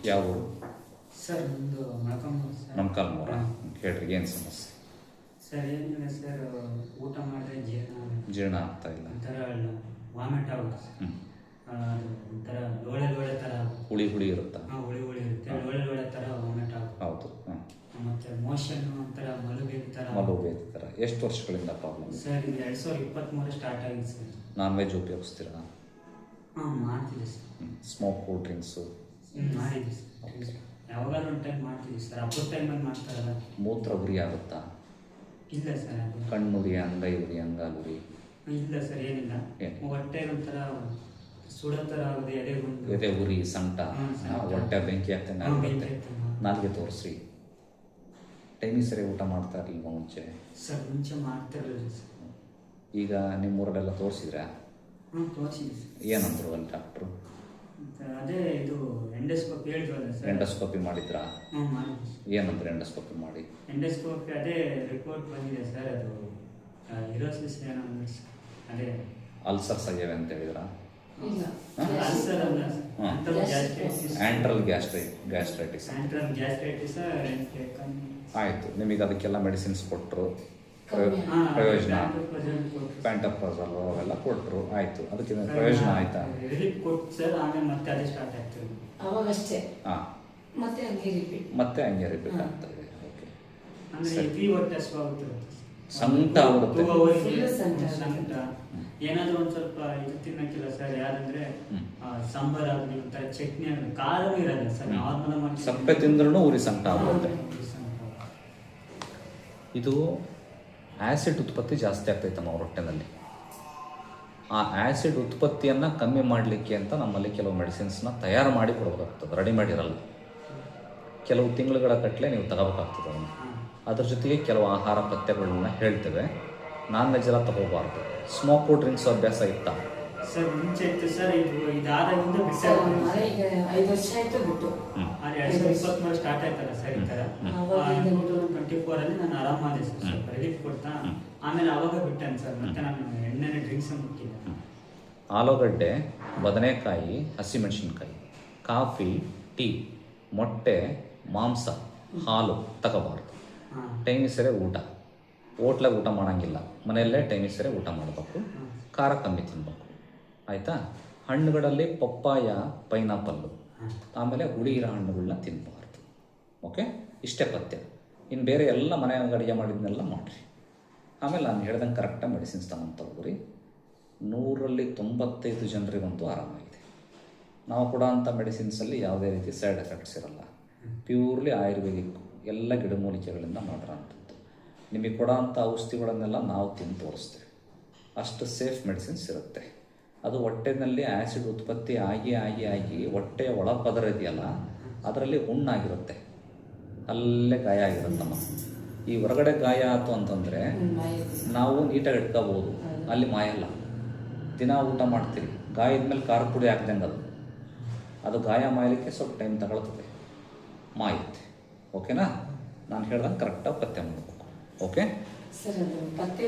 ಯಾವ ಊರು? ಸರ್ ನಮ್ಮದು ಮೊಳಕಾಲ್ಮೂರು ಸರ್. ಮೊಳಕಾಲ್ಮೂರ. ಹೇಳ್ರಿ, ಏನು ಸಮಸ್ಯೆ? ಸರ್ ಏನಿಲ್ಲ ಸರ್, ಊಟ ಮಾಡಿದ್ರೆ ಜೀರ್ಣ ಆಗ್ತಾ ಇಲ್ಲ, ಒಂಥರ ವಾಮಿಟ್ ಆಗುತ್ತೆ ಸರ್. ಅದು ಒಂಥರ ಲೋಳೆ ಥರ ಹುಳಿ ಇರುತ್ತಾ? ಹುಳಿ ಇರುತ್ತೆ, ಲೋಳೆ ಥರ ವಾಮಿಟ್ ಆಗುತ್ತೆ. ಹೌದು. ಮತ್ತೆ ಮೋಷನ್ ಒಂಥರ ಮಲಬೇದಿ ಥರ. ಎಷ್ಟು ವರ್ಷಗಳಿಂದ ಪ್ರಾಬ್ಲಮ್? ಸರ್ ಇದು 2023 ಸ್ಟಾರ್ಟ್ ಆಗಿದೆ ಸರ್. ನಾನ್ ವೆಜ್ ಉಪಯೋಗಿಸ್ತೀರಾ? ಮಾಡ್ತಿದ್ದೆ ಸರ್. ಸ್ಮೋಕ್ ಕೂಲ್ ಡ್ರಿಂಕ್ಸು ಮಾಡಿದ್ವಿ ಸರ್. ಯಾವಾಗಾದ್ರೂ ಒಂದು ಟೈಮ್ ಮಾಡ್ತಿದ್ವಿ ಸರ್. ಹಬ್ಬದ ಟೈಮಲ್ಲಿ ಮಾಡ್ತಾರಲ್ಲ. ಮೂತ್ರ ಉರಿ ಆಗುತ್ತಾ? ಇಲ್ಲ ಸರ್. ಅದು ಕಣ್ಣುರಿ, ಅಂಗೈ ಉರಿ, ಅಂಗಾಲುರಿ? ಇಲ್ಲ ಸರ್, ಏನಿಲ್ಲ. ಹೊಟ್ಟೆ ಒಂಥರ ಸುಡೋ ಥರ ಆಗೋದು, ಎದೆ ಉರಿ, ಸಂಟ, ಹೊಟ್ಟೆ ಬೆಂಕಿ ಆಗ್ತಾನೆ. ನಾಲ್ಗೆ ತೋರಿಸಿ. ಟೈಮಿಗೆ ಸರಿ ಊಟ ಮಾಡ್ತಾ ಇರಲಿಲ್ಲ ಮುಂಚೆ? ಸರ್ ಮುಂಚೆ ಮಾಡ್ತಿರಲಿಲ್ಲ ಸರ್. ಈಗ ನಿಮ್ಮೂರಲ್ಲೆಲ್ಲ ತೋರಿಸಿದ್ರಾ? ತೋರಿಸಿದ್ವಿ. ಏನಂದ್ರು ಅಲ್ಲಿ ಡಾಕ್ಟ್ರು? ಅದೇ ಇದು ಎಂಡೋಸ್ಕೋಪಿ ಹೇಳಿದ್ವಲ್ಲ ಸರ್. ಎಂಡೋಸ್ಕೋಪಿ ಮಾಡಿದ್ರಾ? ಮಾಡಿದ್ವಿ. ಏನಂದ್ರೆ ಎಂಡೋಸ್ಕೋಪಿ ಮಾಡಿ? ಎಂಡೋಸ್ಕೋಪಿ ಅದೇ ರಿಪೋರ್ಟ್ ಬಂದಿದೆ ಸರ್. ಅದು ಇರೋಸಿಸ್ ಏನೋ ಅದೇ ಅಲ್ಸರ್ಸ್ ಆಗ್ಯಾವೆ ಅಂತ ಹೇಳಿದ್ರಾ? ಅಲ್ಸರ್ ಅಲ್ಲ, ಆಂಟ್ರಲ್ ಗ್ಯಾಸ್ಟ್ರೈಟಿಸ್. ಆಯಿತು, ನಿಮಗೆ ಅದಕ್ಕೆಲ್ಲ ಮೆಡಿಸಿನ್ಸ್ ಕೊಟ್ಟರು, ಪ್ರಯೋಜನ, ಪ್ಯಾಂಟಪ್ರಜಲ್ ಅವೆಲ್ಲ ಕೊಟ್ಟರು, ಆಯಿತು. ಅದಕ್ಕೆ ಪ್ರಯೋಜನ ಆಯ್ತಾ? ಹಾಂ, ಮತ್ತೆ ಹಂಗೆ ರಿಪೀಟ್ ಆಗ್ತಾ ಇದೆ. ಓಕೆ, ಸಂಕಟ ಆಗುತ್ತೆ. ಏನಾದ್ರೂ ಒಂದ್ ಸ್ವಲ್ಪ ಇದು ತಿನ್ನಕ್ಕಿಲ್ಲ ಸರ್. ಯಾರಂದ್ರೆ ಸಾಂಬಾರ್ ಆಗಲಿ, ಒಂಥರ ಚಟ್ನಿ ಆಗಲಿ, ಖಾರವೂ ಇರಲ್ಲ ಸರ್. ನಾರ್ಮಲ್ ಮಾಡಿ ಸಪ್ಪೆ ತಿಂದ್ರೂ ಉರಿ ಸಂಕಟ ಆಗುತ್ತೆ. ಇದು ಆ್ಯಸಿಡ್ ಉತ್ಪತ್ತಿ ಜಾಸ್ತಿ ಆಗ್ತೈತೆ ನಮ್ಮ ಹೊಟ್ಟೆನಲ್ಲಿ. ಆ ಆ್ಯಸಿಡ್ ಉತ್ಪತ್ತಿಯನ್ನು ಕಮ್ಮಿ ಮಾಡಲಿಕ್ಕೆ ಅಂತ ನಮ್ಮಲ್ಲಿ ಕೆಲವು ಮೆಡಿಸಿನ್ಸ್ನ ತಯಾರು ಮಾಡಿ ಕೊಡಬೇಕಾಗ್ತದೆ, ರೆಡಿಮೇಡ್ ಇರಲ್ಲ. ಕೆಲವು ತಿಂಗಳುಗಳ ಕಟ್ಟಲೆ ನೀವು ತಗೋಬೇಕಾಗ್ತದೆ ಅದನ್ನು. ಅದ್ರ ಜೊತೆಗೆ ಕೆಲವು ಆಹಾರ ಪಥ್ಯಗಳನ್ನ ಹೇಳ್ತೇವೆ. ನಾನ್ ವೆಜ್ ಎಲ್ಲ ತಗೋಬಾರ್ದು. ಸ್ಮೋಕ್ ಡ್ರಿಂಕ್ಸ್ ಅಭ್ಯಾಸ ಇತ್ತಾ? ಸರ್ ಮುಂಚೆ ಇತ್ತು ಸರ್. ಇದಾದಿಂದ 5 ವರ್ಷ ಆಯ್ತು ಬಿಟ್ಟು. 2023 ಸ್ಟಾರ್ಟ್ ಆಯ್ತಲ್ಲ ಸರ್ ಈ ಥರ. 2024 ಅಲ್ಲಿ ನಾನು ಆರಾಮಾದೆ ಸರ್, ಸ್ವಲ್ಪ ರಿಲೀಫ್ ಕೊಡ್ತಾ. ಆಮೇಲೆ ಅವಾಗ ಬಿಟ್ಟೇನೆ ಸರ್. ಮತ್ತೆ ನಾನು ಎಣ್ಣೆನೆ ಡ್ರಿಂಕ್ಸ್ ಮುಟ್ಟಿದ್ದೆ. ಆಲೂಗಡ್ಡೆ, ಬದನೆಕಾಯಿ, ಹಸಿಮೆಣಸಿನ್ಕಾಯಿ, ಕಾಫಿ, ಟೀ, ಮೊಟ್ಟೆ, ಮಾಂಸ, ಹಾಲು ತಗೋಬಾರ್ದು. ಟೈಮಿಗೆ ಸರಿ ಊಟ. ಹೋಟ್ಲಾಗ ಊಟ ಮಾಡೋಂಗಿಲ್ಲ, ಮನೆಯಲ್ಲೇ ಟೈಮಿಗೆ ಸರಿ ಊಟ ಮಾಡಬೇಕು. ಖಾರ ಕಮ್ಮಿ ತಿನ್ನಬೇಕು, ಆಯಿತಾ? ಹಣ್ಣುಗಳಲ್ಲಿ ಪಪ್ಪಾಯ, ಪೈನಾಪಲ್ಲು, ಆಮೇಲೆ ಹುಳಿ ಇರೋ ಹಣ್ಣುಗಳನ್ನ ತಿನ್ನಬಾರ್ದು. ಓಕೆ, ಇಷ್ಟೇ ಪಥ್ಯ. ಇನ್ನು ಬೇರೆ ಎಲ್ಲ ಮನೆಯಾಗ ಅಡುಗೆ ಮಾಡಿದ್ನೆಲ್ಲ ಮಾಡಿರಿ. ಆಮೇಲೆ ನಾನು ಹೇಳ್ದಂಗೆ ಕರೆಕ್ಟಾಗಿ ಮೆಡಿಸಿನ್ಸ್ ತಗೊಳ್ರಿ. 100ರಲ್ಲಿ 95 ಜನರಿಗಂತೂ ಆರಾಮಾಗಿದೆ. ನಾವು ಕೊಡೋ ಅಂಥ ಮೆಡಿಸಿನ್ಸಲ್ಲಿ ಯಾವುದೇ ರೀತಿ ಸೈಡ್ ಎಫೆಕ್ಟ್ಸ್ ಇರಲ್ಲ. ಪ್ಯೂರ್ಲಿ ಆಯುರ್ವೇದಿಕ್, ಎಲ್ಲ ಗಿಡಮೂಲಿಕೆಗಳಿಂದ ಮಾಡಿರೋ ಅಂಥದ್ದು. ನಿಮಗೆ ಕೊಡೋ ಅಂಥ ಔಷಧಿಗಳನ್ನೆಲ್ಲ ನಾವು ತಿಂದು ತೋರಿಸ್ತೇವೆ. ಅಷ್ಟು ಸೇಫ್ ಮೆಡಿಸಿನ್ಸ್ ಇರುತ್ತೆ. ಅದು ಹೊಟ್ಟೆನಲ್ಲಿ ಆ್ಯಸಿಡ್ ಉತ್ಪತ್ತಿ ಆಗಿ ಹೊಟ್ಟೆಯ ಒಳಪದರ ಇದೆಯಲ್ಲ, ಅದರಲ್ಲಿ ಹುಣ್ಣಾಗಿರುತ್ತೆ, ಅಲ್ಲೇ ಗಾಯ ಆಗಿರುತ್ತಮ್ಮ. ಈ ಹೊರಗಡೆ ಗಾಯ ಆಯಿತು ಅಂತಂದರೆ ನಾವು ನೀಟಾಗಿ ಇಟ್ಕೋಬೋದು, ಅಲ್ಲಿ ಮಾಯಲ್ಲ. ದಿನ ಊಟ ಮಾಡ್ತೀರಿ, ಗಾಯದ ಮೇಲೆ ಖಾರ ಪುಡಿ ಹಾಕ್ದಂಗೆ ಅದು ಗಾಯ ಮಾಯಲಿಕ್ಕೆ ಸ್ವಲ್ಪ ಟೈಮ್ ತಗೊಳ್ತದೆ, ಮಾಯುತ್ತೆ. ಓಕೆನಾ? ನಾನು ಹೇಳ್ದಂಗೆ ಕರೆಕ್ಟಾಗಿ ಪಥ್ಯ ಮಾಡಬೇಕು. ಓಕೆ ಸರ್, ಅದು ಪಥ್ಯ